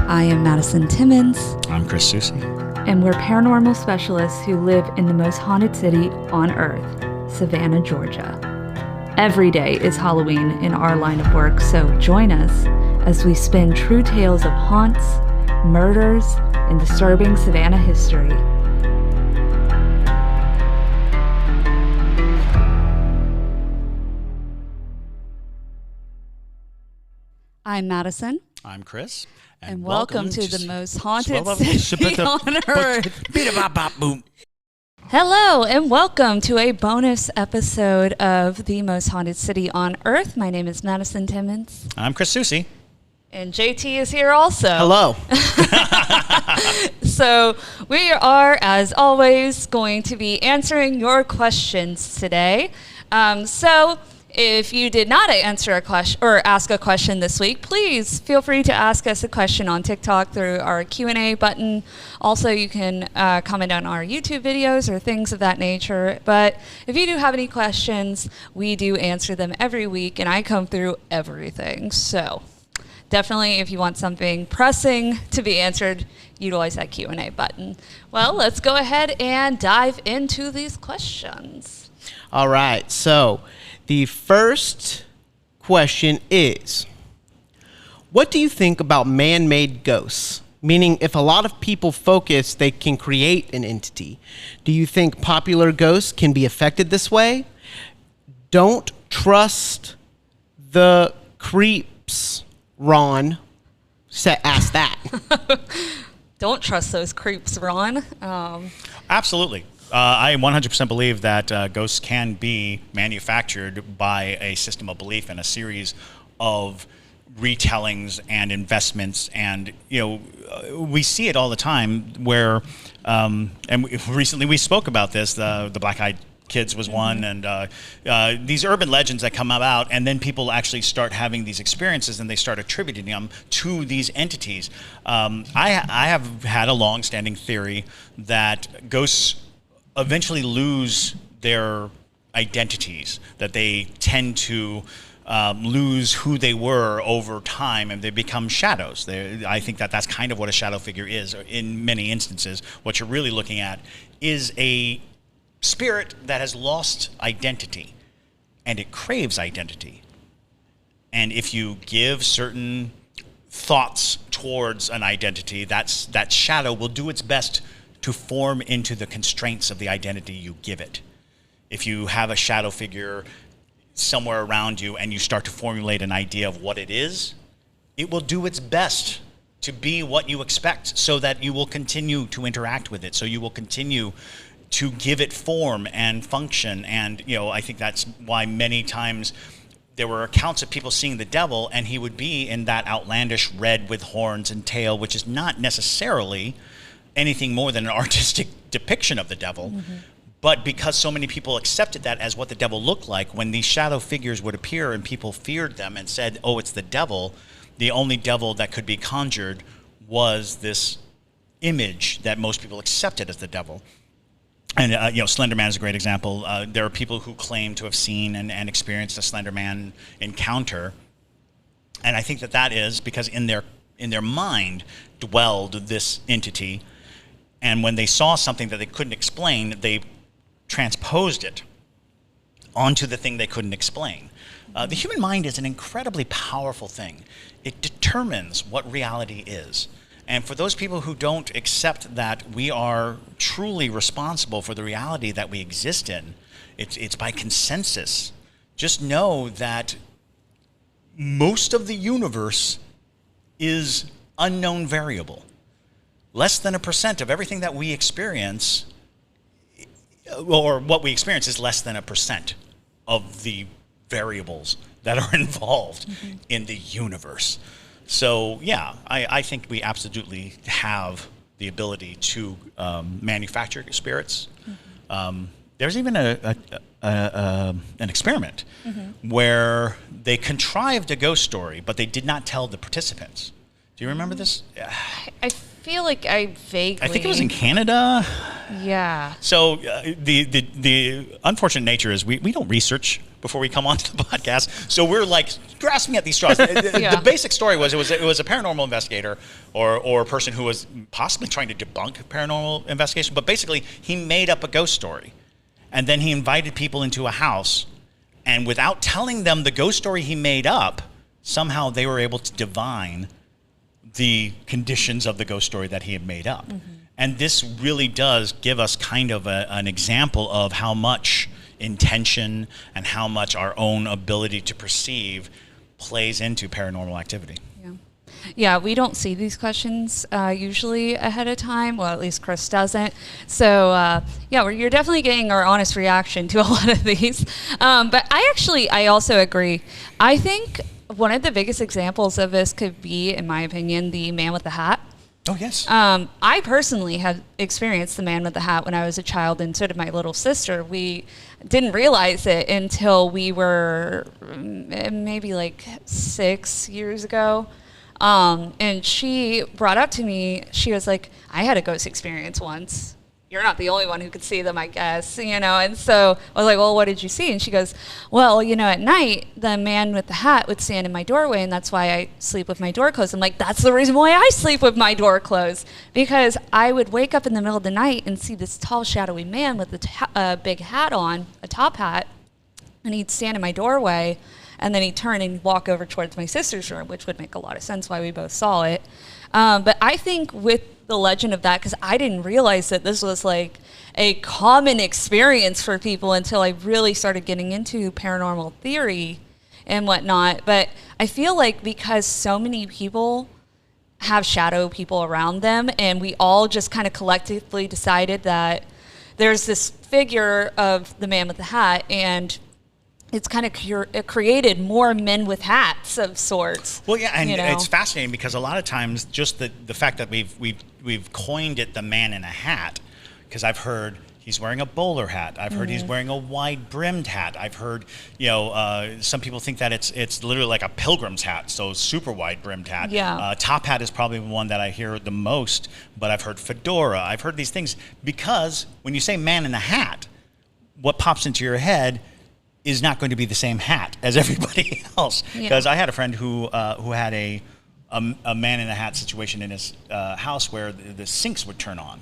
I am Madison Timmons. I'm Chris Susi. And we're paranormal specialists who live in the most haunted city on Earth, Savannah, Georgia. Every day is Halloween in our line of work, so join us as we spin true tales of haunts, murders, and disturbing Savannah history. I'm Madison. I'm Chris. And welcome to the most haunted city on Earth. Hello, and welcome to a bonus episode of the most haunted city on Earth. My name is Madison Timmons. I'm Chris Susi. And JT is here also. Hello. So we are, as always, going to be answering your questions today. If you did not answer a question or ask a question this week, please feel free to ask us a question on TikTok through our Q&A button. Also, you can comment on our YouTube videos or things of that nature. But if you do have any questions, we do answer them every week, and I come through everything. So definitely, if you want something pressing to be answered, utilize that Q&A button. Well, let's go ahead and dive into these questions. All right, so the first question is, what do you think about man-made ghosts? Meaning, if a lot of people focus, they can create an entity. Do you think popular ghosts can be affected this way? Don't trust the creeps, Ron asked that. Don't trust those creeps, Ron. Absolutely. I 100% believe that ghosts can be manufactured by a system of belief and a series of retellings and investments. And, we see it all the time where, recently we spoke about this, the Black-Eyed Kids was one, and these urban legends that come about, and then people actually start having these experiences and they start attributing them to these entities. I have had a long-standing theory that ghosts eventually lose their identities, that they tend to lose who they were over time, and they become shadows. I think that that's kind of what a shadow figure is in many instances. What you're really looking at is a spirit that has lost identity, and it craves identity. And if you give certain thoughts towards an identity, that shadow will do its best to form into the constraints of the identity you give it. If you have a shadow figure somewhere around you and you start to formulate an idea of what it is, it will do its best to be what you expect, so that you will continue to interact with it, so you will continue to give it form and function. And I think that's why many times there were accounts of people seeing the devil, and he would be in that outlandish red with horns and tail, which is not necessarily anything more than an artistic depiction of the devil. But because so many people accepted that as what the devil looked like, when these shadow figures would appear and people feared them and said, oh, it's the devil, the only devil that could be conjured was this image that most people accepted as the devil. And, Slender Man is a great example. There are people who claim to have seen and experienced a Slender Man encounter. And I think that is because in their mind dwelled this entity. And when they saw something that they couldn't explain, they transposed it onto the thing they couldn't explain. The human mind is an incredibly powerful thing. It determines what reality is. And for those people who don't accept that we are truly responsible for the reality that we exist in, it's by consensus. Just know that most of the universe is unknown variable. Less than 1% of everything that we experience, or what we experience, is less than 1% of the variables that are involved in the universe. So, yeah, I think we absolutely have the ability to manufacture spirits. There's even an experiment where they contrived a ghost story, but they did not tell the participants. Do you remember this? I feel like I vaguely... I think it was in Canada. Yeah. So the unfortunate nature is we don't research before we come onto the podcast. So we're like grasping at these straws. The basic story was it was a paranormal investigator or a person who was possibly trying to debunk paranormal investigation, but basically he made up a ghost story. And then he invited people into a house, and without telling them the ghost story he made up, somehow they were able to divine the conditions of the ghost story that he had made up. Mm-hmm. And this really does give us kind of an example of how much intention and how much our own ability to perceive plays into paranormal activity. Yeah, we don't see these questions usually ahead of time. Well, at least Chris doesn't. So, you're definitely getting our honest reaction to a lot of these. But I also agree. I think one of the biggest examples of this could be, in my opinion, the man with the hat. Oh, yes. I personally had experienced the man with the hat when I was a child, and so did my little sister. We didn't realize it until we were maybe like 6 years ago. And she brought up to me, she was like, I had a ghost experience once. You're not the only one who could see them, I guess, And so I was like, well, what did you see? And she goes, well, at night, the man with the hat would stand in my doorway, and that's why I sleep with my door closed. I'm like, that's the reason why I sleep with my door closed. Because I would wake up in the middle of the night and see this tall, shadowy man with a big hat on, a top hat, and he'd stand in my doorway. And then he'd turn and walk over towards my sister's room, which would make a lot of sense why we both saw it. But I think with the legend of that, because I didn't realize that this was like a common experience for people until I really started getting into paranormal theory and whatnot. But I feel like because so many people have shadow people around them, and we all just kind of collectively decided that there's this figure of the man with the hat, and it's kind of created more men with hats of sorts. Well, yeah, and it's fascinating because a lot of times just the fact that we've coined it the man in a hat, because I've heard he's wearing a bowler hat. I've heard he's wearing a wide brimmed hat. I've heard some people think that it's literally like a pilgrim's hat, so super wide brimmed hat. Yeah. Top hat is probably the one that I hear the most, but I've heard fedora. I've heard these things because when you say man in a hat, what pops into your head is not going to be the same hat as everybody else. Because I had a friend who had a man in a hat situation in his house where the sinks would turn on.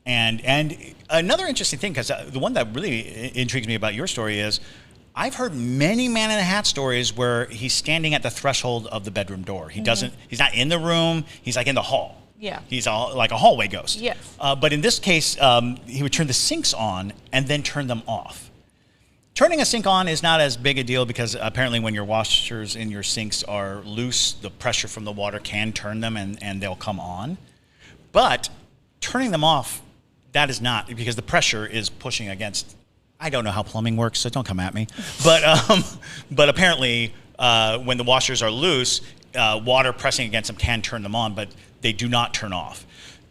And another interesting thing, because the one that really intrigues me about your story is I've heard many man in a hat stories where he's standing at the threshold of the bedroom door. He's not in the room, he's like in the hall. Yeah. He's like a hallway ghost. Yes. But in this case, he would turn the sinks on and then turn them off. Turning a sink on is not as big a deal because apparently when your washers in your sinks are loose, the pressure from the water can turn them and they'll come on. But turning them off, that is not, because the pressure is pushing against, I don't know how plumbing works, so don't come at me. But apparently when the washers are loose, water pressing against them can turn them on, but they do not turn off.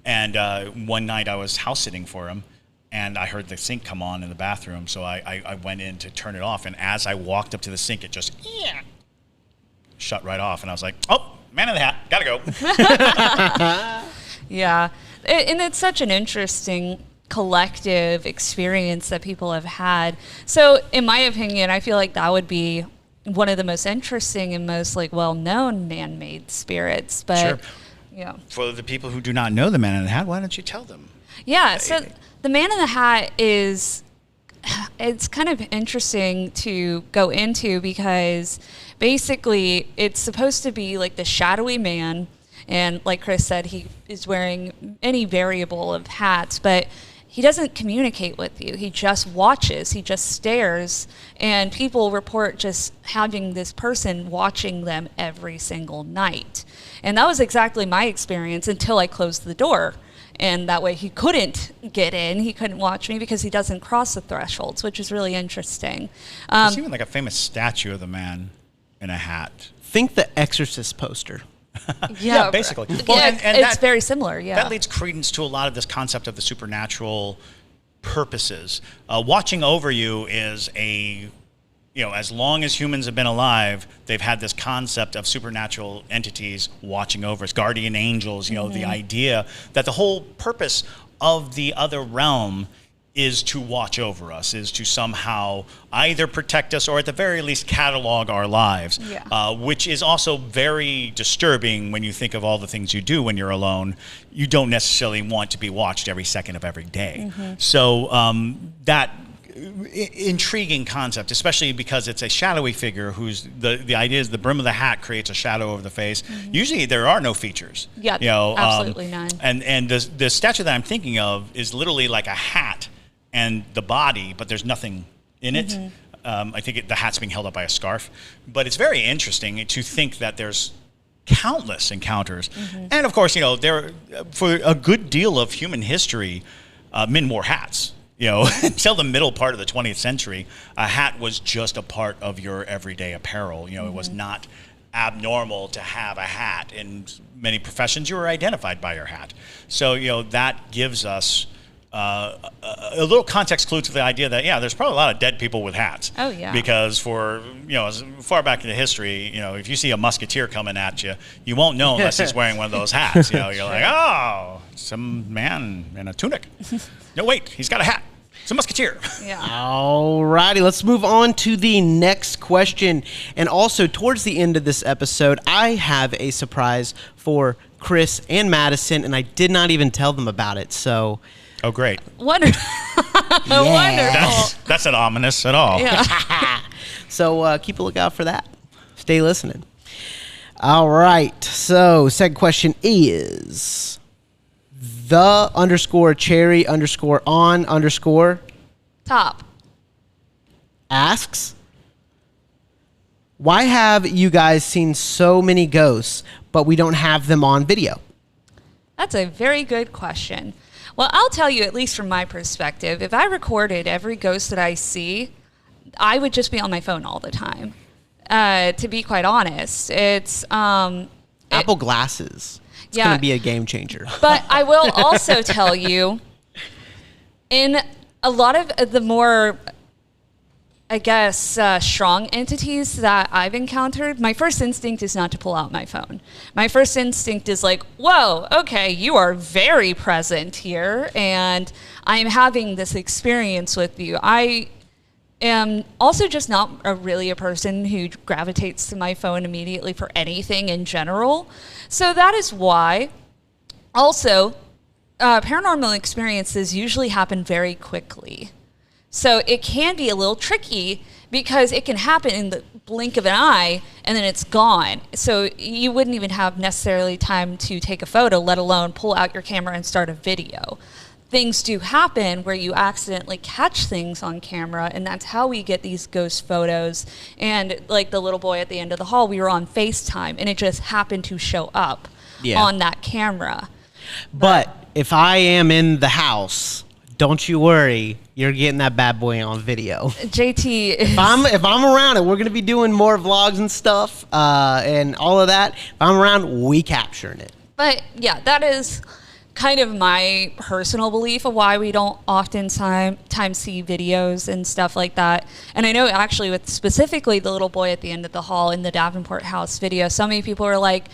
And one night I was house sitting for him, and I heard the sink come on in the bathroom, so I went in to turn it off. And as I walked up to the sink, it just shut right off. And I was like, oh, man in the hat, gotta go. Yeah, and it's such an interesting collective experience that people have had. So in my opinion, I feel like that would be one of the most interesting and most well-known man-made spirits. But sure. For the people who do not know the man in the hat, why don't you tell them? Yeah, so the man in the hat it's kind of interesting to go into because basically it's supposed to be like the shadowy man, and like Chris said, he is wearing any variable of hats, but he doesn't communicate with you. He just watches, he just stares, and people report just having this person watching them every single night. And that was exactly my experience until I closed the door. And that way he couldn't get in, he couldn't watch me because he doesn't cross the thresholds, which is really interesting. There's even like a famous statue of the man in a hat. Think the Exorcist poster. Yeah, basically. Well, and it's very similar, yeah. That leads credence to a lot of this concept of the supernatural purposes. Watching over you is as long as humans have been alive, they've had this concept of supernatural entities watching over us, guardian angels, the idea that the whole purpose of the other realm is to watch over us, is to somehow either protect us or at the very least catalog our lives, which is also very disturbing when you think of all the things you do when you're alone. You don't necessarily want to be watched every second of every day. So that intriguing concept, especially because it's a shadowy figure whose the idea is the brim of the hat creates a shadow over the face. Usually there are no features. Yeah, absolutely none. And the statue that I'm thinking of is literally like a hat and the body, but there's nothing in it. I think the hat's being held up by a scarf. But it's very interesting to think that there's countless encounters. And of course, there for a good deal of human history, men wore hats. Until the middle part of the 20th century, a hat was just a part of your everyday apparel. It was not abnormal to have a hat. In many professions, you were identified by your hat. So, that gives us a little context clue to the idea that, there's probably a lot of dead people with hats. Oh, yeah. Because for, as far back in the history, if you see a musketeer coming at you, you won't know unless he's wearing one of those hats. You're like, oh, some man in a tunic. No, wait, he's got a hat. It's a musketeer. Yeah. All righty, let's move on to the next question. And also, towards the end of this episode, I have a surprise for Chris and Madison, and I did not even tell them about it. So, oh, great. Wonderful. Wonderful. That's not ominous at all. Yeah. So keep a lookout for that. Stay listening. All right. So, second question is the_cherry_on_ Top. asks, why have you guys seen so many ghosts, but we don't have them on video? That's a very good question. Well, I'll tell you, at least from my perspective, if I recorded every ghost that I see, I would just be on my phone all the time. To be quite honest, it's Apple glasses. It's going to be a game changer. But I will also tell you, in a lot of the more, I guess, strong entities that I've encountered, my first instinct is not to pull out my phone. My first instinct is like, whoa, okay, you are very present here, and I'm having this experience with you. I am also just not really a person who gravitates to my phone immediately for anything in general. So that is why. Also, paranormal experiences usually happen very quickly. So it can be a little tricky because it can happen in the blink of an eye and then it's gone. So you wouldn't even have necessarily time to take a photo, let alone pull out your camera and start a video. Things do happen where you accidentally catch things on camera, and that's how we get these ghost photos. And like the little boy at the end of the hall, we were on FaceTime, and it just happened to show up on that camera. But if I am in the house, don't you worry, you're getting that bad boy on video. JT is... If I'm around it, we're going to be doing more vlogs and stuff and all of that. If I'm around, we capturing it. But yeah, that is kind of my personal belief of why we don't oftentimes see videos and stuff like that. And I know actually with specifically the little boy at the end of the hall in the Davenport house video, so many people are like,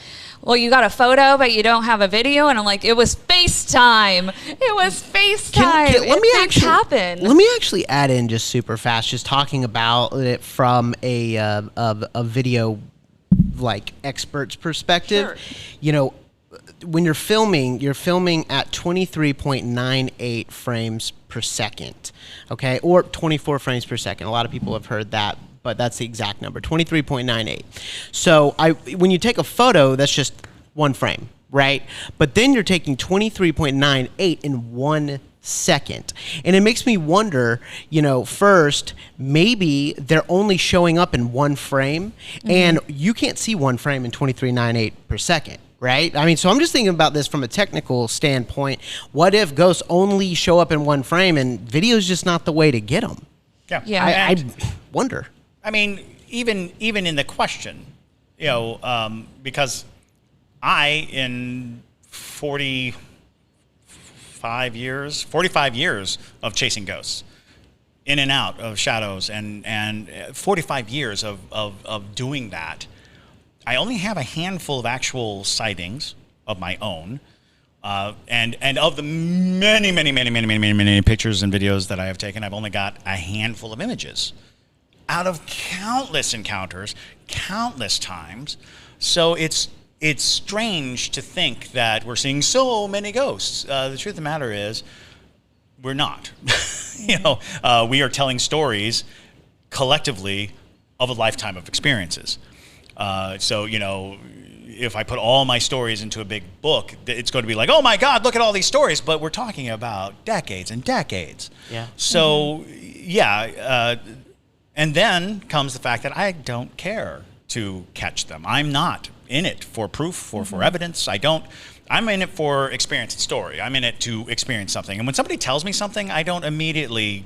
well, you got a photo, but you don't have a video. And I'm like, it was FaceTime. It was FaceTime. Let me actually add in just super fast, just talking about it from a video like expert's perspective. Sure. When you're filming at 23.98 frames per second, okay? Or 24 frames per second. A lot of people have heard that, but that's the exact number, 23.98. So when you take a photo, that's just one frame, right? But then you're taking 23.98 in 1 second. And it makes me wonder, first, maybe they're only showing up in one frame, and you can't see one frame in 23.98 per second. Right? I mean, so I'm just thinking about this from a technical standpoint. What if ghosts only show up in one frame and video's just not the way to get them? Yeah. I wonder. I mean, even in the question, because I, in 45 years of chasing ghosts, in and out of shadows, and 45 years of doing that, I only have a handful of actual sightings of my own. And of the many pictures and videos that I have taken, I've only got a handful of images out of countless encounters, countless times. So it's strange to think that we're seeing so many ghosts. The truth of the matter is, we're not. We are telling stories collectively of a lifetime of experiences. If I put all my stories into a big book, it's going to be like, oh my God, look at all these stories. But we're talking about decades and decades. Yeah. So, and then comes the fact that I don't care to catch them. I'm not in it for proof or for evidence. I'm in it for experience and story. I'm in it to experience something. And when somebody tells me something, I don't immediately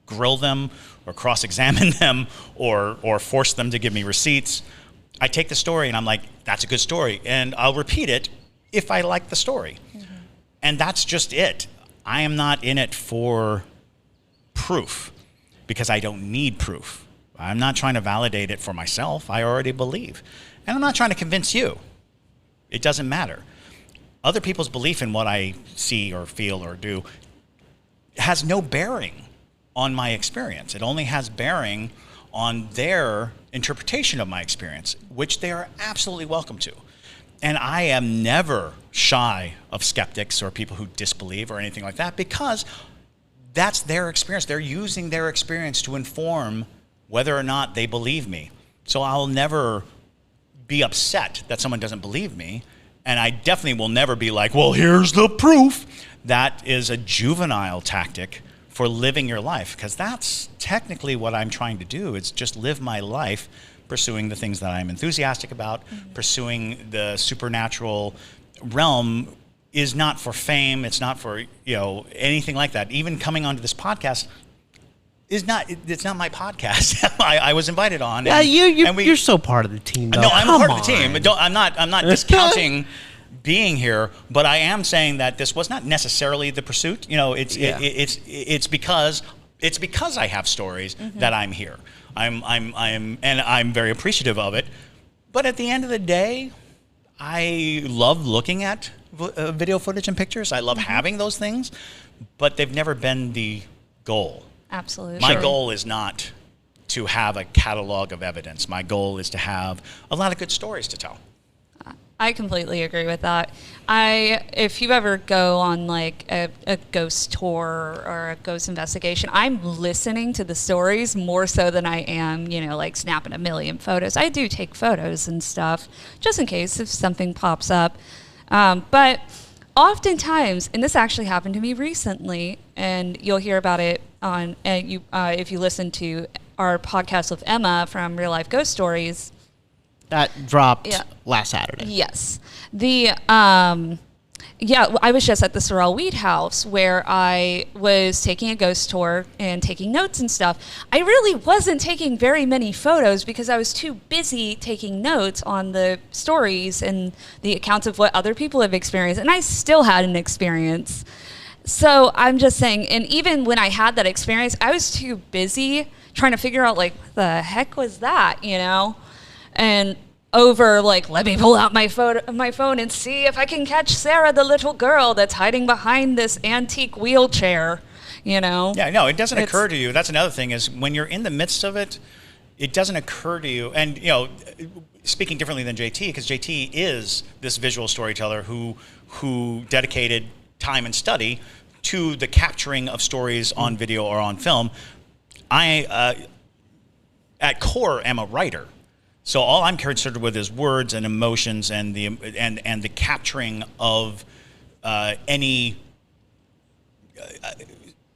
grill them or cross-examine them or force them to give me receipts. I take the story and I'm like, that's a good story. And I'll repeat it if I like the story. And that's just it. I am not in it for proof because I don't need proof. I'm not trying to validate it for myself. I already believe. And I'm not trying to convince you. It doesn't matter. Other people's belief in what I see or feel or do has no bearing on my experience. It only has bearing on their interpretation of my experience, which they are absolutely welcome to. And I am never shy of skeptics or people who disbelieve or anything like that, because that's their experience. They're using their experience to inform whether or not they believe me. So I'll never be upset that someone doesn't believe me. And I definitely will never be like, well, here's the proof. That is a juvenile tactic for living your life, because that's technically what I'm trying to do. It's just live my life pursuing the things that I'm enthusiastic about. Pursuing the supernatural realm is not for fame. It's not for anything like that. Even coming onto this podcast it's not my podcast. I was invited on. Yeah, you're so part of the team, though. No, I'm a part of the team. I'm not discounting being here, but I am saying that this was not necessarily the pursuit. It's because I have stories that I'm here. I'm very appreciative of it. But at the end of the day, I love looking at video footage and pictures. I love having those things, but they've never been the goal. Absolutely. My goal is not to have a catalog of evidence. My goal is to have a lot of good stories to tell. I completely agree with that. If you ever go on like a ghost tour or a ghost investigation, I'm listening to the stories more so than I am, like snapping a million photos. I do take photos and stuff just in case if something pops up. But oftentimes, and this actually happened to me recently, and you'll hear about it on if you listen to our podcast with Emma from Real Life Ghost Stories. That dropped last Saturday. Yes. I was just at the Sorrel Weed House where I was taking a ghost tour and taking notes and stuff. I really wasn't taking very many photos because I was too busy taking notes on the stories and the accounts of what other people have experienced, and I still had an experience. So I'm just saying, and even when I had that experience, I was too busy trying to figure out, like, what the heck was that, And let me pull out my phone and see if I can catch Sarah, the little girl that's hiding behind this antique wheelchair, Yeah, no, it doesn't occur to you. That's another thing is when you're in the midst of it, it doesn't occur to you. And, speaking differently than JT, because JT is this visual storyteller who dedicated time and study to the capturing of stories on video or on film. I, at core, am a writer. So all I'm concerned with is words and emotions and the capturing of any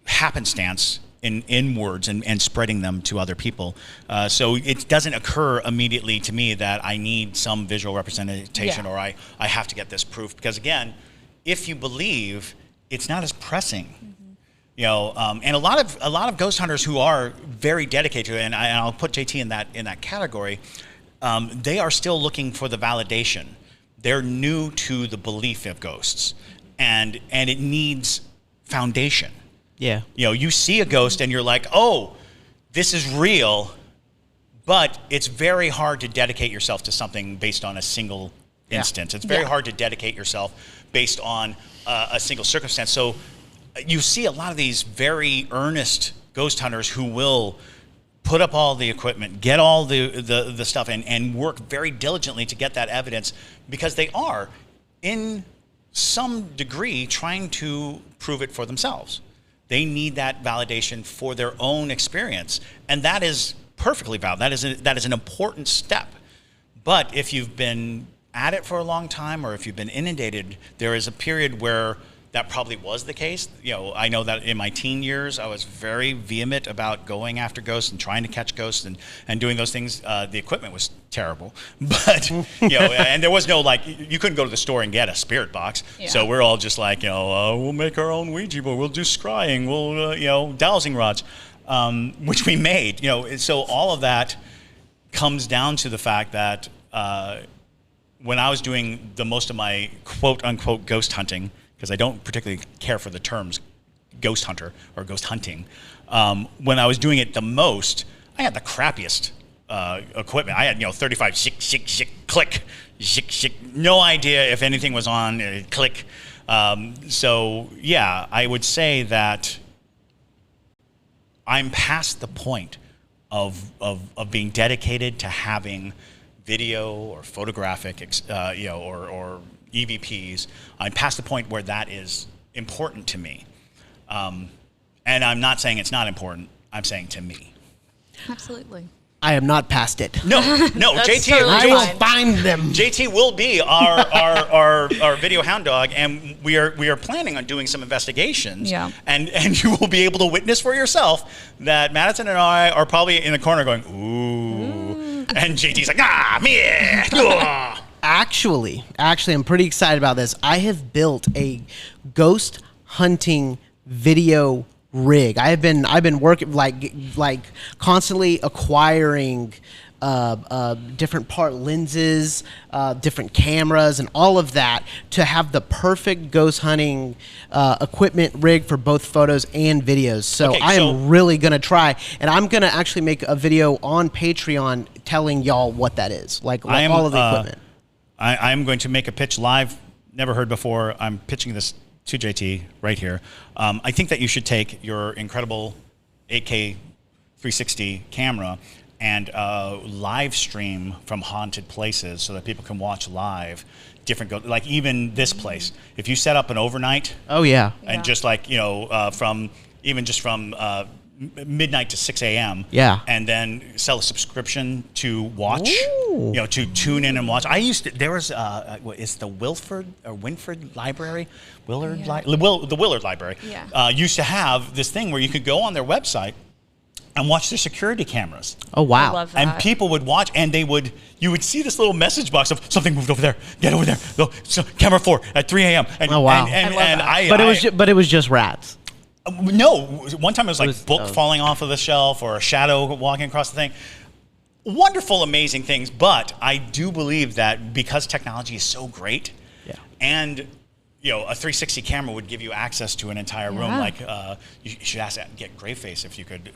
happenstance in words and spreading them to other people. So it doesn't occur immediately to me that I need some visual representation or I have to get this proof, because again, if you believe, it's not as pressing. And a lot of ghost hunters who are very dedicated to it, and I'll put JT in that category. They are still looking for the validation. They're new to the belief of ghosts, and it needs foundation. Yeah. You see a ghost and you're like, oh, this is real, but it's very hard to dedicate yourself to something based on a single instance. It's very hard to dedicate yourself based on a single circumstance. So you see a lot of these very earnest ghost hunters who will put up all the equipment, get all the stuff, and work very diligently to get that evidence, because they are, in some degree, trying to prove it for themselves. They need that validation for their own experience, and that is perfectly valid. That is an important step. But if you've been at it for a long time, or if you've been inundated, there is a period where that probably was the case. I know that in my teen years, I was very vehement about going after ghosts and trying to catch ghosts and doing those things. The equipment was terrible, but and there was no, you couldn't go to the store and get a spirit box. Yeah. So we're all just like, we'll make our own Ouija board, we'll do scrying, we'll dowsing rods, which we made. So all of that comes down to the fact that when I was doing the most of my quote unquote ghost hunting, because I don't particularly care for the terms ghost hunter or ghost hunting. When I was doing it the most, I had the crappiest equipment. I had 35 shick, click, shick, no idea if anything was on, click. So yeah, I would say that I'm past the point of being dedicated to having video or photographic, or EVPs. I'm past the point where that is important to me. And I'm not saying it's not important. I'm saying to me. Absolutely. I am not past it. No, JT. Totally I will find them. JT will be our video hound dog, and we are planning on doing some investigations. Yeah. And you will be able to witness for yourself that Madison and I are probably in the corner going, ooh. And JT's like, meh. Actually, I'm pretty excited about this. I have built a ghost hunting video rig. I've been working like constantly acquiring different part lenses, different cameras, and all of that to have the perfect ghost hunting equipment rig for both photos and videos. So I am really gonna try, and I'm gonna actually make a video on Patreon telling y'all what that is, all of the equipment. I'm going to make a pitch live, never heard before. I'm pitching this to JT right here. I think that you should take your incredible 8K 360 camera and live stream from haunted places so that people can watch live different, like even this place. If you set up an overnight. Oh, yeah. And just from midnight to 6 a.m. Yeah. And then sell a subscription to watch, to tune in and watch. There was, it's the Winford Library? The Willard Library. Yeah. Used to have this thing where you could go on their website and watch their security cameras. Oh, wow. I love that. And people would watch, and you would see this little message box of something moved over there, get over there. Oh, so camera 4 at 3 a.m. And, oh, wow. But it was just rats. No, one time it was book falling off of the shelf or a shadow walking across the thing. Wonderful, amazing things, but I do believe that because technology is so great, and a 360 camera would give you access to an entire room. Like you should get Greyface if you could.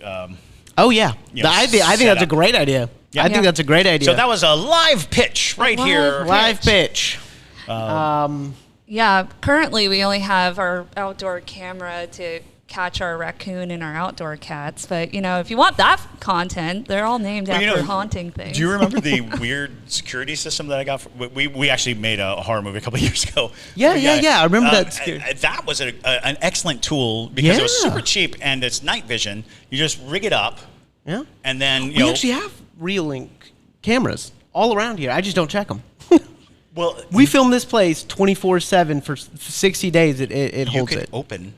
Oh yeah, I think that's a great idea. Yeah. I think that's a great idea. So that was a live pitch here. Live pitch. Yeah, currently we only have our outdoor camera to catch our raccoon and our outdoor cats. But, if you want that content, they're all named after haunting things. Do you remember the weird security system that I got? We actually made a horror movie a couple of years ago. Yeah. I remember that. That was an excellent tool because it was super cheap and it's night vision. You just rig it up. Yeah. And then, we actually have Real-Link cameras all around here. I just don't check them. Well, we filmed this place 24/7 for 60 days. It holds it. You could open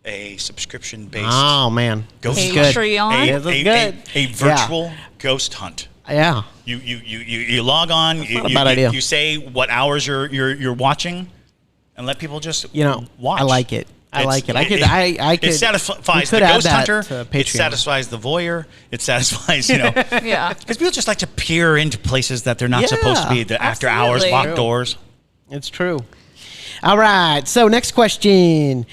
a subscription-based. Oh man, ghost Patreon. A virtual ghost hunt. Yeah. You log on. That's not a bad idea. You say what hours you're watching, and let people just watch. I like it. I could. It satisfies the ghost hunter. It satisfies the voyeur. It satisfies, Yeah. Because people just like to peer into places that they're not supposed to be. The after hours locked doors. It's true. All right. So next question: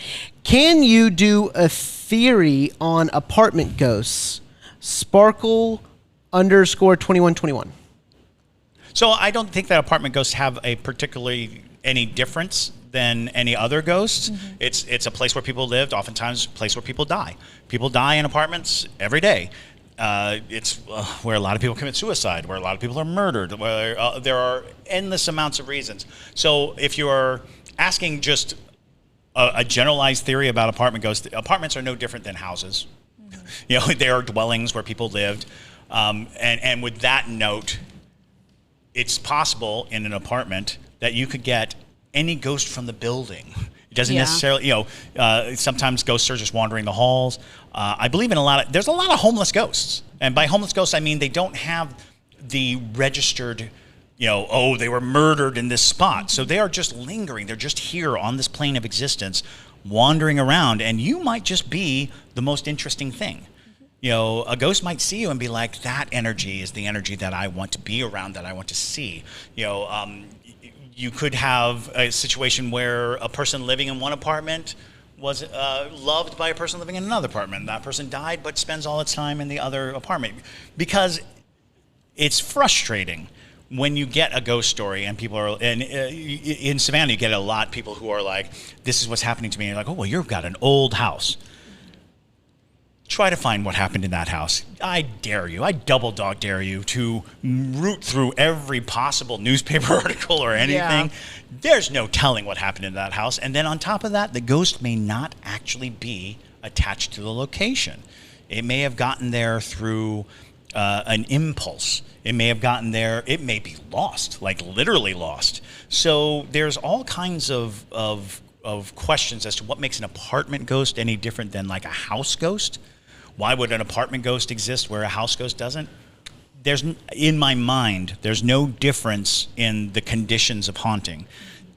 can you do a theory on apartment ghosts? Sparkle _2121. So I don't think that apartment ghosts have a particularly any difference than any other ghosts. It's a place where people lived, oftentimes a place where people die. People die in apartments every day. It's where a lot of people commit suicide, where a lot of people are murdered, where there are endless amounts of reasons. So if you're asking just a generalized theory about apartment ghosts, apartments are no different than houses. You know, they are dwellings where people lived. And with that note, it's possible in an apartment that you could get any ghost from the building. It doesn't necessarily, sometimes ghosts are just wandering the halls. I believe in there's a lot of homeless ghosts. And by homeless ghosts, I mean they don't have the registered, they were murdered in this spot. So they are just lingering. They're just here on this plane of existence, wandering around. And you might just be the most interesting thing. A ghost might see you and be like, that energy is the energy that I want to be around, that I want to see. You could have a situation where a person living in one apartment was loved by a person living in another apartment. That person died but spends all its time in the other apartment. Because it's frustrating when you get a ghost story and people are, and in Savannah you get a lot of people who are like, this is what's happening to me. And you're like, oh, well, you've got an old house. Try to find what happened in that house. I dare you. I double dog dare you to root through every possible newspaper article or anything. There's no telling what happened in that house. And then on top of that, the ghost may not actually be attached to the location. It may have gotten there through an impulse. It may have gotten there. It may be lost, like literally lost. So there's all kinds of questions as to what makes an apartment ghost any different than like a house ghost. Why would an apartment ghost exist where a house ghost doesn't? In my mind, there's no difference in the conditions of haunting.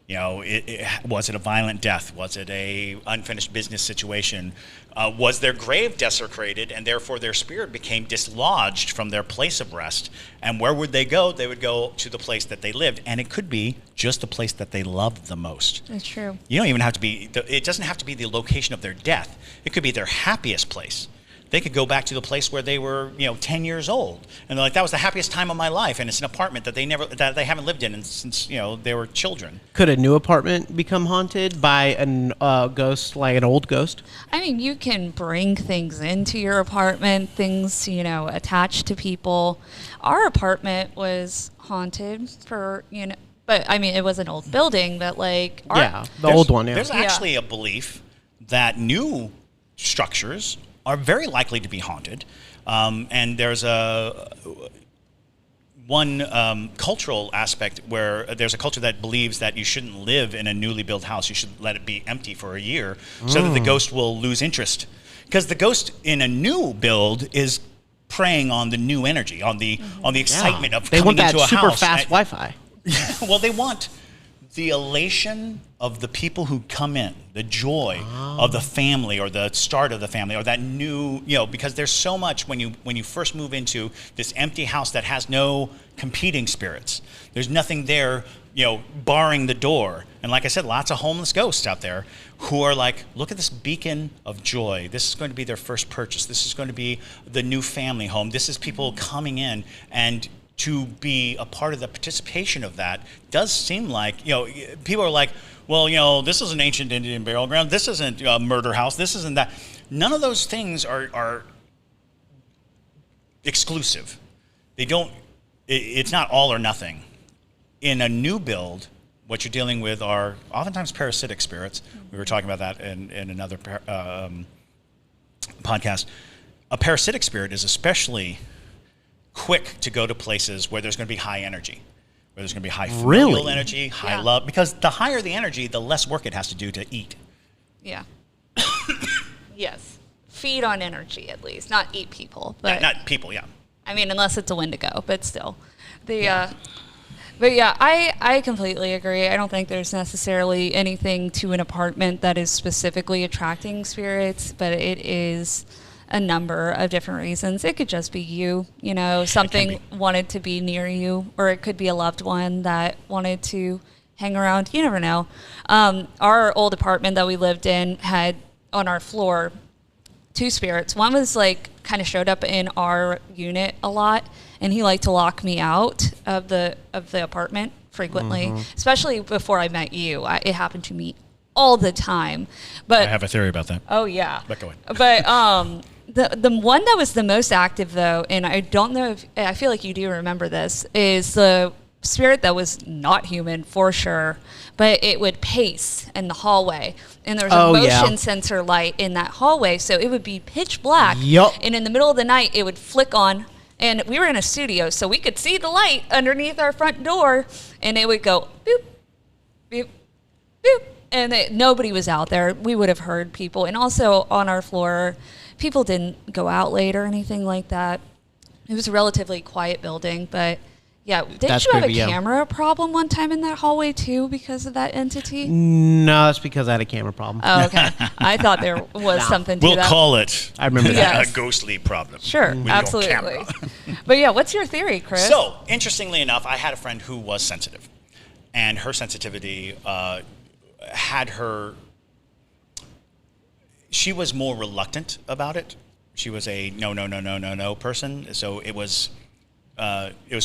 Was it a violent death? Was it a unfinished business situation? Was their grave desecrated and therefore their spirit became dislodged from their place of rest? And where would they go? They would go to the place that they lived. And it could be just the place that they loved the most. That's true. You don't even have to be, it doesn't have to be the location of their death. It could be their happiest place. They could go back to the place where they were, 10 years old, and they're like, that was the happiest time of my life, and it's an apartment that they haven't lived in since they were children. Could a new apartment become haunted by a ghost, like an old ghost? I mean, you can bring things into your apartment, things attached to people. Our apartment was haunted for but I mean, it was an old building, but like the old one. Yeah, there's actually a belief that new structures are very likely to be haunted. And there's one cultural aspect where there's a culture that believes that you shouldn't live in a newly built house. You should let it be empty for a year so that the ghost will lose interest. Because the ghost in a new build is preying on the new energy, on the excitement of coming into a house. They want that super fast Wi-Fi. Well, they want the elation of the people who come in, the joy of the family or the start of the family or that new, because there's so much when you first move into this empty house that has no competing spirits. There's nothing there, barring the door. And like I said, lots of homeless ghosts out there who are like, look at this beacon of joy. This is going to be their first purchase. This is going to be the new family home. This is people coming in, and to be a part of the participation of that does seem like, people are like, well, this is an ancient Indian burial ground. This isn't a murder house. This isn't that. None of those things are exclusive. They don't, it's not all or nothing. In a new build, what you're dealing with are oftentimes parasitic spirits. We were talking about that in another podcast. A parasitic spirit is especially quick to go to places where there's going to be high energy, where there's going to be high familial energy, high love, because the higher the energy, the less work it has to do to eat. Yeah. Yes. Feed on energy, at least. Not eat people. But not people, yeah. I mean, unless it's a Wendigo, but still. But yeah, I completely agree. I don't think there's necessarily anything to an apartment that is specifically attracting spirits, but it is a number of different reasons. It could just be something wanted to be near you, or it could be a loved one that wanted to hang around. You never know. Our old apartment that we lived in had on our floor 2 spirits. One was like kind of showed up in our unit a lot, and he liked to lock me out of the apartment frequently, especially before I met you. It happened to me all the time. But I have a theory about that. Oh yeah. But go ahead. But the one that was the most active though, and I don't know if I feel like you do remember this, is the spirit that was not human for sure, but it would pace in the hallway, and there was a motion sensor light in that hallway, so it would be pitch black. Yup. And in the middle of the night, it would flick on, and we were in a studio, so we could see the light underneath our front door, and it would go boop, boop, boop, and nobody was out there. We would have heard people, and also on our floor, people didn't go out late or anything like that. It was a relatively quiet building, but yeah, didn't you have a camera problem one time in that hallway too because of that entity? No, it's because I had a camera problem. Oh, okay. I thought there was something to We'll that. call it I remember that. Yes. a ghostly problem. Sure, with your absolutely. camera. But yeah, what's your theory, Chris? So, interestingly enough, I had a friend who was sensitive, and her sensitivity had her. She was more reluctant about it. She was a no person. So it was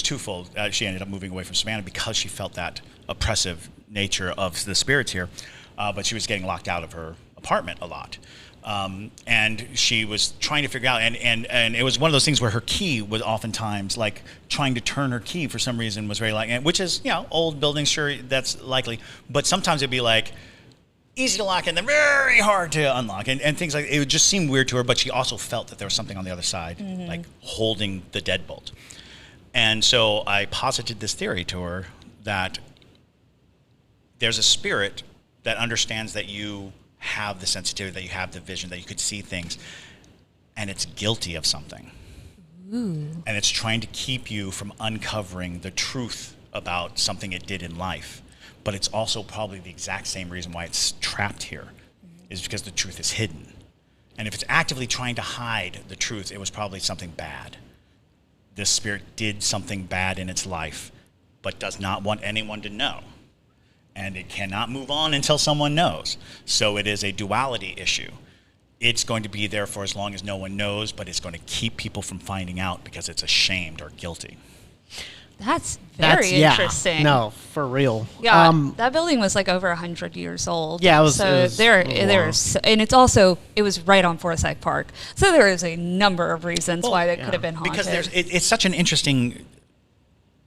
twofold. She ended up moving away from Savannah because she felt that oppressive nature of the spirits here, but she was getting locked out of her apartment a lot. And she was trying to figure out, and it was one of those things where her key was oftentimes like trying to turn her key for some reason was very like, which is, old buildings, sure, that's likely, but sometimes it'd be like easy to lock and then very hard to unlock, and things like it would just seem weird to her, but she also felt that there was something on the other side, like holding the deadbolt. And so I posited this theory to her that there's a spirit that understands that you have the sensitivity, that you have the vision, that you could see things, and it's guilty of something. Ooh. And it's trying to keep you from uncovering the truth about something it did in life. But it's also probably the exact same reason why it's trapped here, is because the truth is hidden. And if it's actively trying to hide the truth, it was probably something bad. This spirit did something bad in its life, but does not want anyone to know. And it cannot move on until someone knows. So it is a duality issue. It's going to be there for as long as no one knows, but it's going to keep people from finding out because it's ashamed or guilty. That's very interesting. No, for real. Yeah, that building was like over 100 years old. Yeah, it was. So there's, and it was right on Forsyth Park. So there is a number of reasons why it could have been haunted. Because it's such an interesting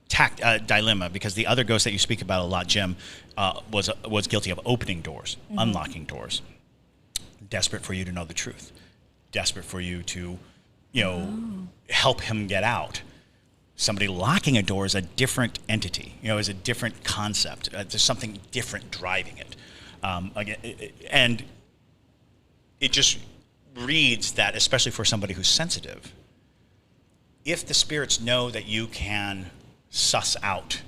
dilemma, because the other ghost that you speak about a lot, Jim, was guilty of opening doors, unlocking doors, desperate for you to know the truth, desperate for you to, help him get out. Somebody locking a door is a different entity, is a different concept. There's something different driving it. And it just reads that, especially for somebody who's sensitive, if the spirits know that you can suss out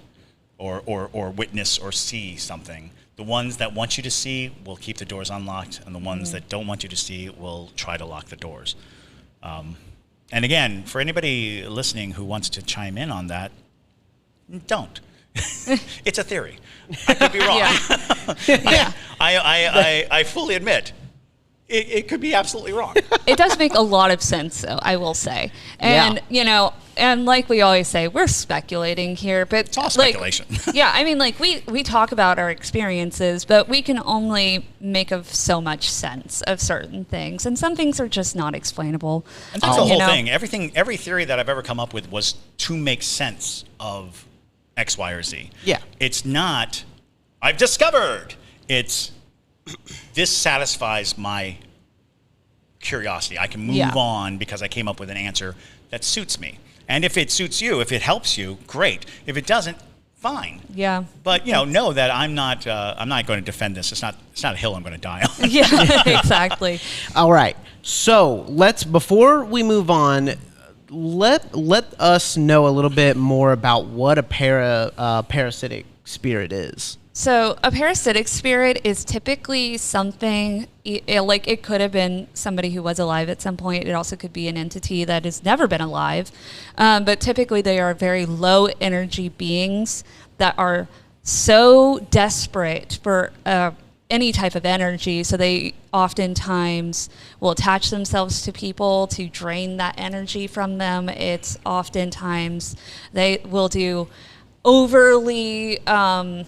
or witness or see something, the ones that want you to see will keep the doors unlocked, and the ones that don't want you to see will try to lock the doors. And again, for anybody listening who wants to chime in on that, don't. It's a theory. I could be wrong. Yeah. I fully admit, it could be absolutely wrong. It does make a lot of sense, though, I will say. And, and like we always say, we're speculating here, but it's all speculation. We talk about our experiences, but we can only make of so much sense of certain things, and some things are just not explainable. And that's the whole thing. Every theory that I've ever come up with was to make sense of X, Y, or Z. Yeah. It's not, I've discovered. It's, this satisfies my curiosity. I can move on because I came up with an answer that suits me. And if it suits you, if it helps you, great. If it doesn't, fine. Yeah. But know that I'm not going to defend this. It's not a hill I'm going to die on. Yeah, exactly. All right. So before we move on, let us know a little bit more about what a parasitic spirit is. So a parasitic spirit is typically something, like it could have been somebody who was alive at some point. It also could be an entity that has never been alive. But typically they are very low energy beings that are so desperate for any type of energy. So they oftentimes will attach themselves to people to drain that energy from them. It's oftentimes they will do overly, I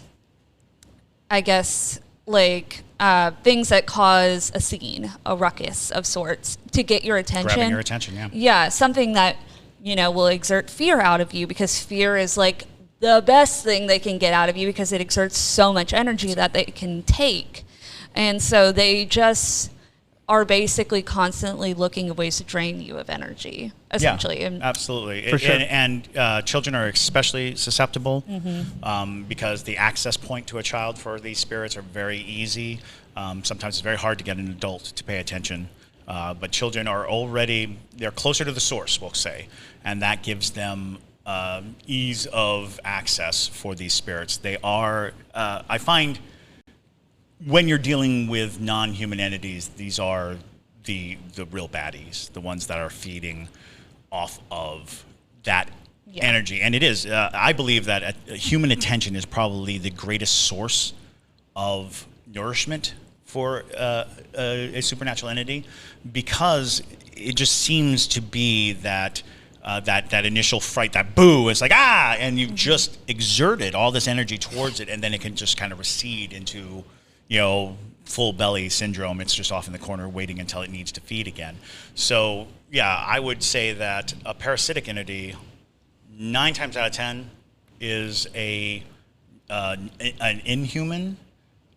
guess, like things that cause a scene, a ruckus of sorts to get your attention. Grabbing your attention, yeah. Yeah, something that, will exert fear out of you, because fear is like the best thing they can get out of you because it exerts so much energy that they can take. And so they just are basically constantly looking at ways to drain you of energy, essentially. Yeah, absolutely. For sure. And children are especially susceptible because the access point to a child for these spirits are very easy. Sometimes it's very hard to get an adult to pay attention. But children are they're closer to the source, we'll say. And that gives them ease of access for these spirits. They are, I find, when you're dealing with non-human entities, these are the real baddies, the ones that are feeding off of that energy. And it is, I believe that human attention is probably the greatest source of nourishment for a supernatural entity, because it just seems to be that that initial fright, that boo, is like, and you've just exerted all this energy towards it, and then it can just kind of recede into, full belly syndrome. It's just off in the corner waiting until it needs to feed again. So, yeah, I would say that a parasitic entity, 9 times out of 10, is an inhuman,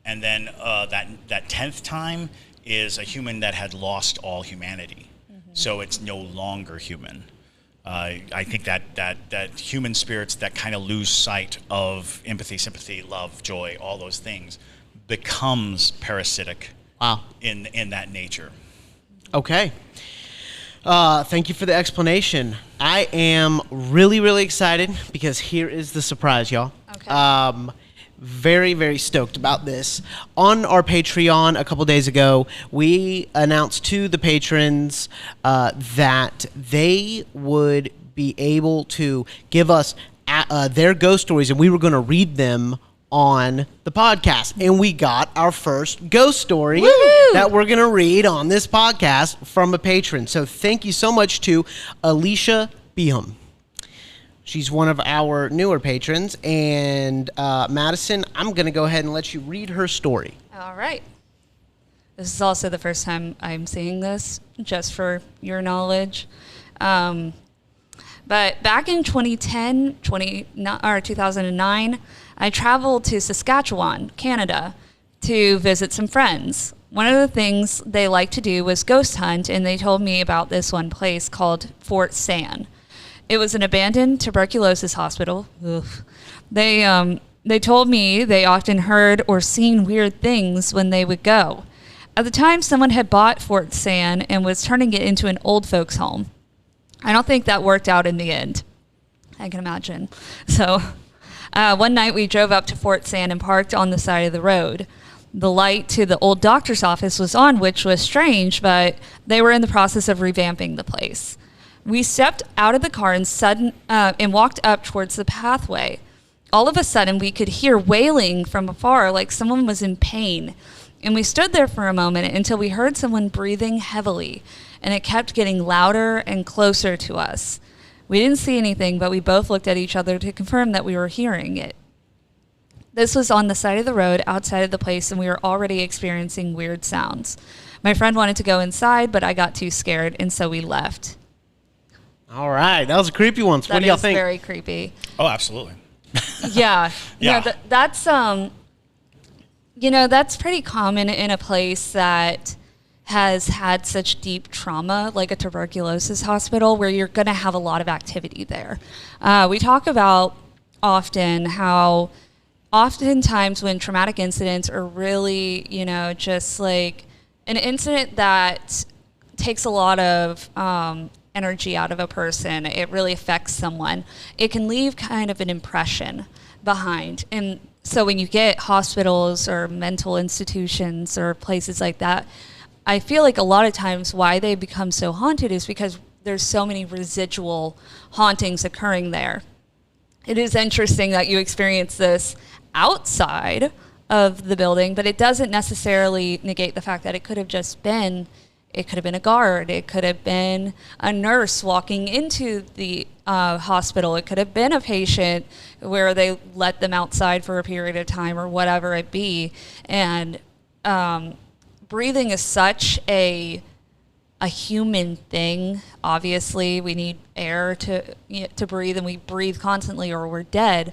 and then that 10th time is a human that had lost all humanity. So it's no longer human. I think that human spirits that kind of lose sight of empathy, sympathy, love, joy, all those things, becomes parasitic. Wow. In that nature. Okay. Thank you for the explanation. I am really, really excited because here is the surprise, y'all. Okay. Very, very stoked about this. On our Patreon a couple days ago, we announced to the patrons that they would be able to give us their ghost stories, and we were going to read them on the podcast. And we got our first ghost story that we're going to read on this podcast from a patron. So thank you so much to Alicia Beham. She's one of our newer patrons. And Madison, I'm going to go ahead and let you read her story. All right. This is also the first time I'm seeing this, just for your knowledge. But back in 2009, I traveled to Saskatchewan, Canada, to visit some friends. One of the things they like to do was ghost hunt, and they told me about this one place called Fort San. It was an abandoned tuberculosis hospital. Oof. They told me they often heard or seen weird things when they would go. At the time, someone had bought Fort San and was turning it into an old folks' home. I don't think that worked out in the end. I can imagine. So one night we drove up to Fort San and parked on the side of the road. The light to the old doctor's office was on, which was strange, but they were in the process of revamping the place. We stepped out of the car and walked up towards the pathway. All of a sudden, we could hear wailing from afar, like someone was in pain. And we stood there for a moment until we heard someone breathing heavily, and it kept getting louder and closer to us. We didn't see anything, but we both looked at each other to confirm that we were hearing it. This was on the side of the road outside of the place, and we were already experiencing weird sounds. My friend wanted to go inside, but I got too scared, and so we left. All right. That was a creepy one. So what do y'all think? That is very creepy. Oh, absolutely. Yeah. Yeah. That's pretty common in a place that has had such deep trauma, like a tuberculosis hospital, where you're going to have a lot of activity there. We talk about often how oftentimes when traumatic incidents are really, just like an incident that takes a lot of energy out of a person, it really affects someone, it can leave kind of an impression behind. And so when you get hospitals or mental institutions or places like that, I feel like a lot of times why they become so haunted is because there's so many residual hauntings occurring there. It is interesting that you experience this outside of the building, but it doesn't necessarily negate the fact that it could have been a guard. It could have been a nurse walking into the hospital. It could have been a patient where they let them outside for a period of time or whatever it be. And breathing is such a human thing. Obviously, we need air to breathe, and we breathe constantly or we're dead.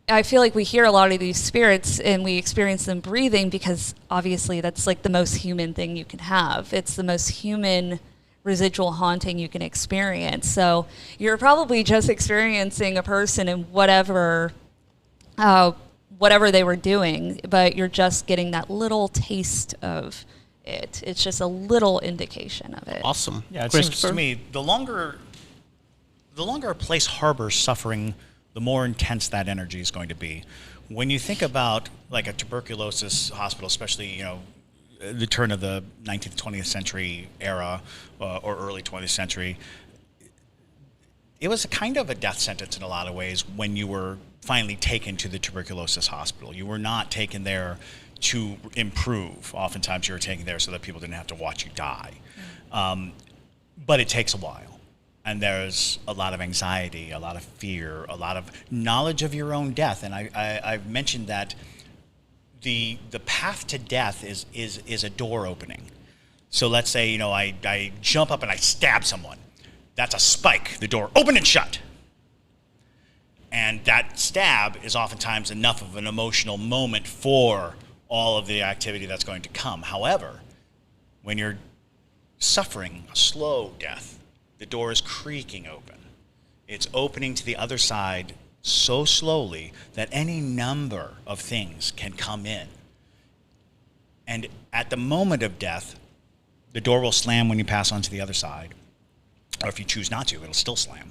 I feel like we hear a lot of these spirits and we experience them breathing because obviously that's like the most human thing you can have. It's the most human residual haunting you can experience. So you're probably just experiencing a person in whatever they were doing, but you're just getting that little taste of it. It's just a little indication of it. Awesome. Yeah, it seems to me the longer a place harbors suffering, the more intense that energy is going to be. When you think about like a tuberculosis hospital, especially the turn of the 19th, 20th century era or early 20th century, it was a kind of a death sentence in a lot of ways when you were finally taken to the tuberculosis hospital. You were not taken there to improve. Oftentimes you were taken there so that people didn't have to watch you die. But it takes a while. And there's a lot of anxiety, a lot of fear, a lot of knowledge of your own death. And I've mentioned that the path to death is a door opening. So let's say, I jump up and I stab someone. That's a spike. The door open and shut. And that stab is oftentimes enough of an emotional moment for all of the activity that's going to come. However, when you're suffering a slow death, the door is creaking open. It's opening to the other side so slowly that any number of things can come in. And at the moment of death, the door will slam when you pass on to the other side. Or if you choose not to, it'll still slam.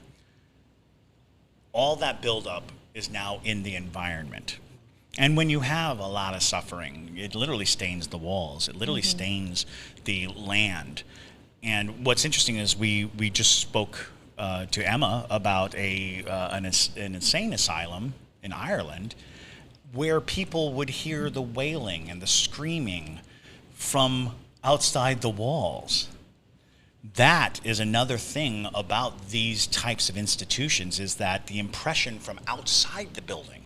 All that buildup is now in the environment. And when you have a lot of suffering, it literally stains the walls. It literally stains the land. And what's interesting is we just spoke to Emma about an insane asylum in Ireland where people would hear the wailing and the screaming from outside the walls. That is another thing about these types of institutions, is that the impression from outside the building,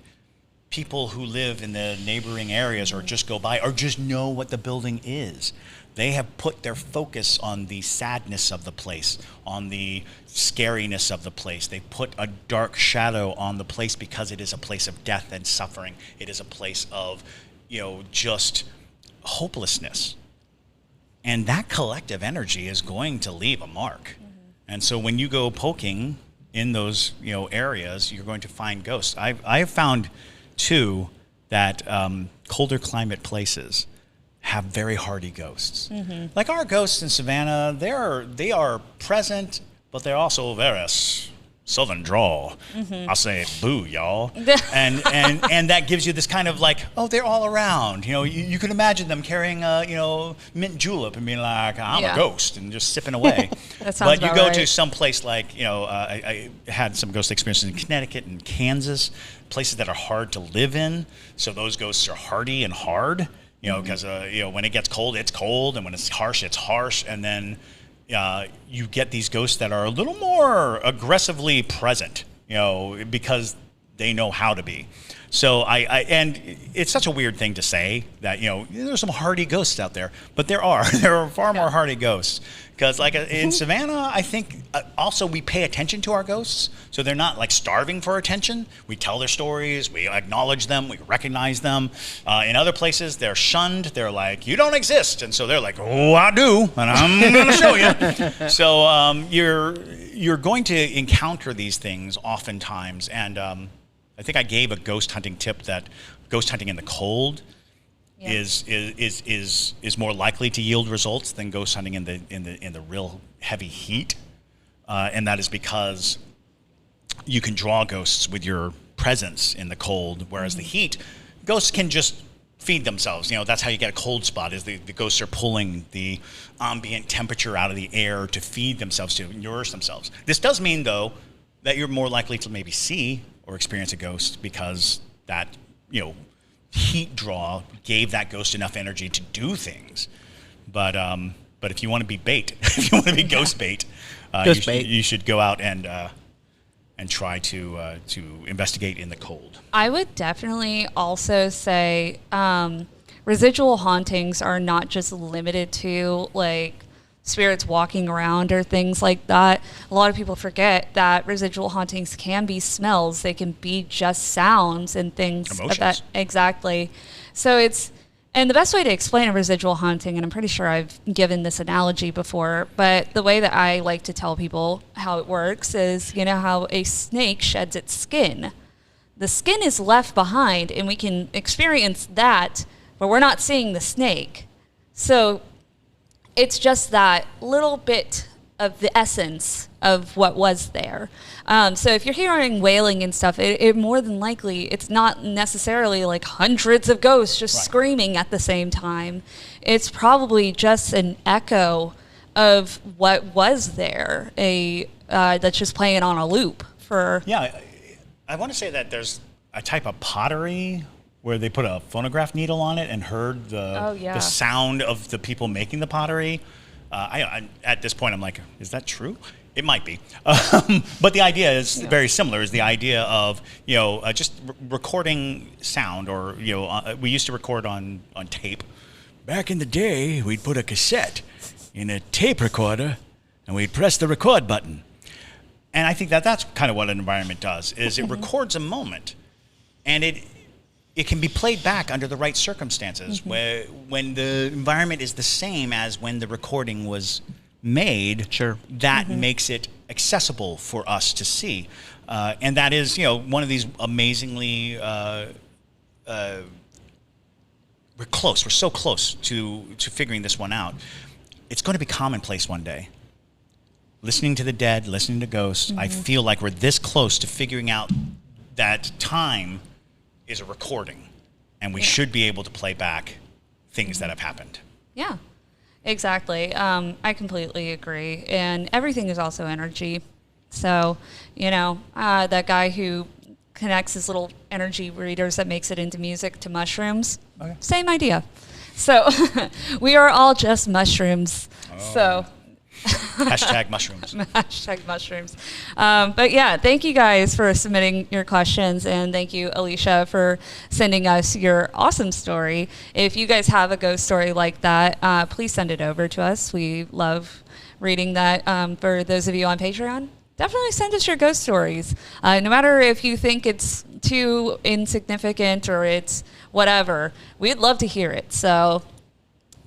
people who live in the neighboring areas or just go by or just know what the building is, they have put their focus on the sadness of the place, on the scariness of the place. They put a dark shadow on the place because it is a place of death and suffering. It is a place of, just hopelessness. And that collective energy is going to leave a mark. And so when you go poking in those, areas, you're going to find ghosts. I have found, too, that colder climate places have very hardy ghosts. Like our ghosts in Savannah, they are present, but they're also very southern drawl. I'll say, boo, y'all. and that gives you this kind of like, oh, they're all around. You can imagine them carrying a, mint julep and being like, I'm a ghost, and just sipping away. That sounds But you about go right. to some place like, I had some ghost experiences in Connecticut and Kansas, places that are hard to live in. So those ghosts are hardy and hard. Because when it gets cold, it's cold, and when it's harsh, it's harsh, and then you get these ghosts that are a little more aggressively present, because they know how to be. So and it's such a weird thing to say that there's some hardy ghosts out there, but there are far more hardy ghosts. Because like in Savannah, I think also we pay attention to our ghosts, so they're not like starving for attention. We tell their stories, we acknowledge them, we recognize them. In other places, they're shunned. They're like, you don't exist, and so they're like, oh, I do, and I'm going to show you. So you're going to encounter these things oftentimes, and I think I gave a ghost hunting tip that ghost hunting in the cold is more likely to yield results than ghost hunting in the real heavy heat, and that is because you can draw ghosts with your presence in the cold, whereas the heat, ghosts can just feed themselves. That's how you get a cold spot, is the ghosts are pulling the ambient temperature out of the air to feed themselves, to nourish themselves. This does mean, though, that you're more likely to maybe see or experience a ghost because that, heat draw gave that ghost enough energy to do things. But if you want to be bait, if you want to be ghost bait, you should go out and try to investigate in the cold. I would definitely also say residual hauntings are not just limited to like spirits walking around or things like that. A lot of people forget that residual hauntings can be smells. They can be just sounds and things. Emotions. That, exactly. So and the best way to explain a residual haunting, and I'm pretty sure I've given this analogy before, but the way that I like to tell people how it works is, you know how a snake sheds its skin. The skin is left behind, and we can experience that, but we're not seeing the snake. So it's just that little bit of the essence of what was there. So if you're hearing wailing and stuff, it more than likely, it's not necessarily like hundreds of ghosts just screaming at the same time. It's probably just an echo of what was there, that's just playing on a loop for... Yeah, I want to say that there's a type of pottery where they put a phonograph needle on it and heard the sound of the people making the pottery. At this point, I'm like, is that true? It might be. But the idea is very similar, is the idea of, just recording sound, or, we used to record on tape. Back in the day, we'd put a cassette in a tape recorder and we'd press the record button. And I think that's kind of what an environment does, is it records a moment, and it can be played back under the right circumstances, where when the environment is the same as when the recording was made. Sure. That makes it accessible for us to see. And that is, one of these amazingly, we're close. We're so close to figuring this one out. It's going to be commonplace one day. Listening to the dead, listening to ghosts, I feel like we're this close to figuring out that time is a recording, and we should be able to play back things that have happened. Yeah, exactly. I completely agree. And everything is also energy. So, that guy who connects his little energy readers that makes it into music to mushrooms, same idea. So we are all just mushrooms. So Hashtag mushrooms. Hashtag mushrooms. But yeah, thank you guys for submitting your questions, and thank you, Alicia, for sending us your awesome story. If you guys have a ghost story like that, please send it over to us. We love reading that. For those of you on Patreon, definitely send us your ghost stories. No matter if you think it's too insignificant or it's whatever, we'd love to hear it. So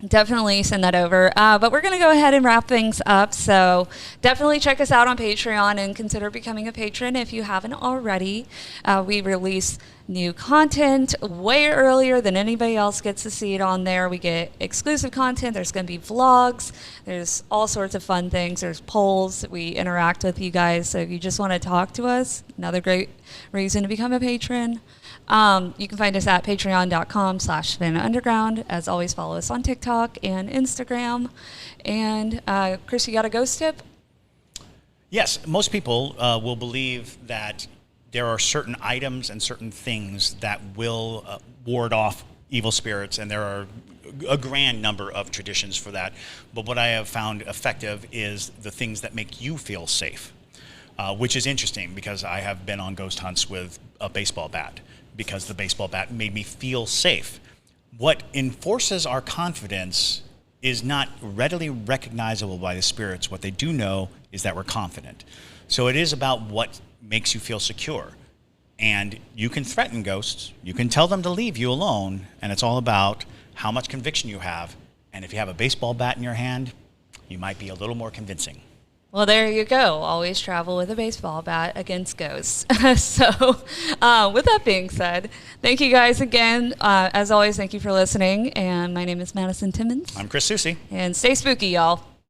definitely send that over. But we're going to go ahead and wrap things up. So definitely check us out on Patreon and consider becoming a patron if you haven't already. We release new content way earlier than anybody else gets to see it on there. We get exclusive content. There's going to be vlogs. There's all sorts of fun things. There's polls. We interact with you guys. So if you just want to talk to us, another great reason to become a patron. You can find us at patreon.com/SavannahUnderground. As always, follow us on TikTok and Instagram. And Chris, you got a ghost tip? Yes, most people will believe that there are certain items and certain things that will ward off evil spirits, and there are a grand number of traditions for that. But what I have found effective is the things that make you feel safe, which is interesting because I have been on ghost hunts with a baseball bat, because the baseball bat made me feel safe. What enforces our confidence is not readily recognizable by the spirits. What they do know is that we're confident. So it is about what makes you feel secure. And you can threaten ghosts, you can tell them to leave you alone, and it's all about how much conviction you have. And if you have a baseball bat in your hand, you might be a little more convincing. Well, there you go. Always travel with a baseball bat against ghosts. So with that being said, thank you guys again. As always, thank you for listening. And my name is Madison Timmons. I'm Chris Soucy. And stay spooky, y'all.